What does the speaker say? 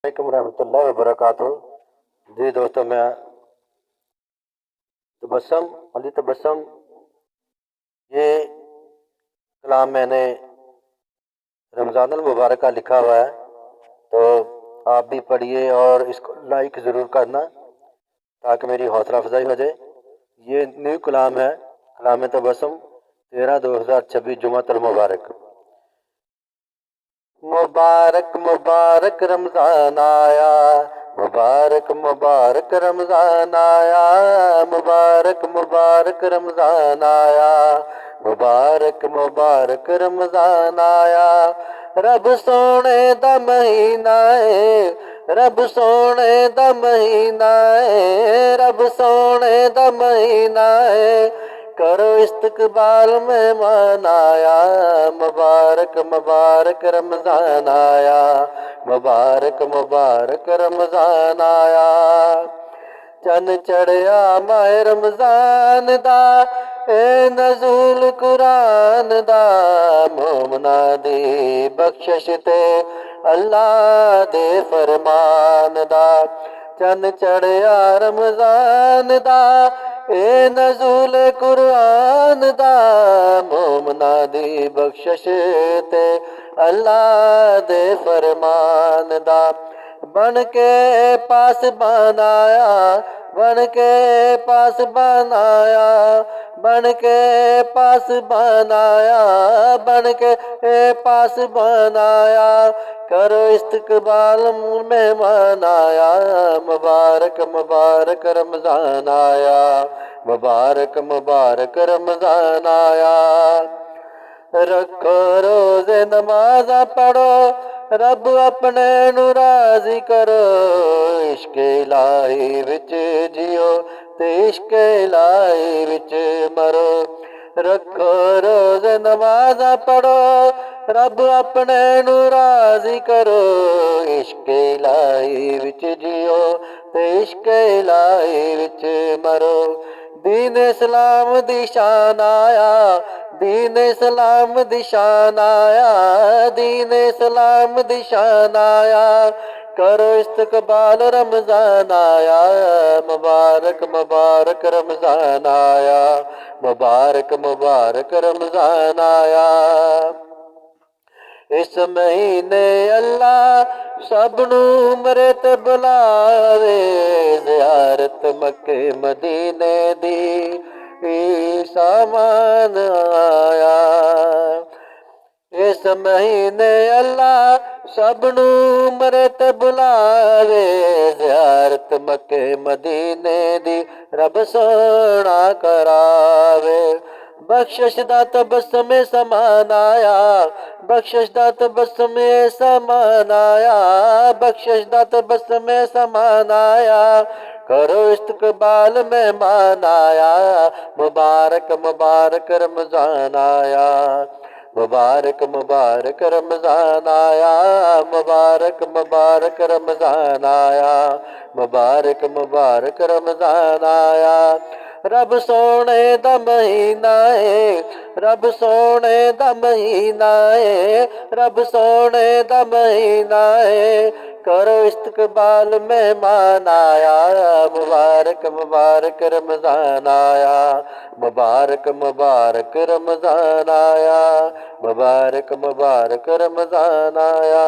वालेकुम रहमतुल्लाहि व बरकातुहू। जी दोस्तों, मैं तबस्सुम अली तबस्सुम, ये कलाम मैंने रमज़ानुल मुबारक का लिखा हुआ है, तो आप भी पढ़िए और इसको लाइक ज़रूर करना ताकि मेरी हौसला अफजाई हो जाए। ये न्यू कलाम है, कलाम तबस्सुम 13/2026 जुमातुल मुबारक। मुबारक मुबारक रमज़ान आया, मुबारक मुबारक रमज़ान आया, मुबारक मुबारक रमज़ान आया, मुबारक मुबारक रमज़ान आया। रब सोने दा महीना है, रब सोने दा महीना है, रब सोने दा महीना है। करो इस्तकबाल मेहमान आया, मुबारक मुबारक रमज़ान आया, मुबारक मुबारक रमज़ान आया। चन चढ़िया माह रमज़ान दा, ए नज़ूल कुरान दा, मोमना दी बख्शिश ते अल्लाह दे फरमान दा। चन चढ़िया रमज़ान दा, ए नज़ूल कुरान दा, मोमना दी बख्शिश ते अल्लाह दे फरमान दा। बन के पास बनाया, बन के पास बनाया, बन के पास बनाया, बन के पास बनाया। करो इस्तकबाल मेहमान आया, मुबारक मुबारक रमज़ान आया, मुबारक मुबारक रमज़ान आया। रखो रोज़े नमाज़ा पढ़ो, रब अपने नू राज़ी करो। इश्क इलाही विच जियो ते इश्क इलाही विच मरो। रखो रोज़े नमाज़ा पढ़ो, रब अपने नू राज़ी करो। इश्क इलाही विच जियो ते इश्क इलाही विच मरो। दीन इस्लाम दी शान आया, दीन इस्लाम दी शान आया, दीन इस्लाम दी शान आया। करो इस्तकबाल रमज़ान आया, मुबारक मुबारक रमज़ान आया, मुबारक मुबारक रमज़ान आया। इस महीने अल्लाह सबनू उमरे ते बुलावे, ज़ियारत मक्के मदीने दी सामान आया। इस महीने अल्लाह सबनू उमरे ते बुलावे, ज़ियारत मक्के मदीने दी रब सोना करावे। बख्शिश दा तबस्सुम समान आया, बख्शिश दा तबस्सुम समान आया, बख्शिश दा तबस्सुम समान आया। करो इस्तकबाल मेहमान आया, मुबारक मुबारक रमज़ान आया, मुबारक मुबारक रमज़ान आया, मुबारक मुबारक रमज़ान आया, मुबारक मुबारक रमज़ान आया। रब सोने दा महीना है, रब सोने दा महीना है, रब सोने दा महीना है। करो इस्तकबाल मेहमान आया, मुबारक मुबारक रमज़ान आया, मुबारक मुबारक रमज़ान आया, मुबारक मुबारक रमज़ान आया।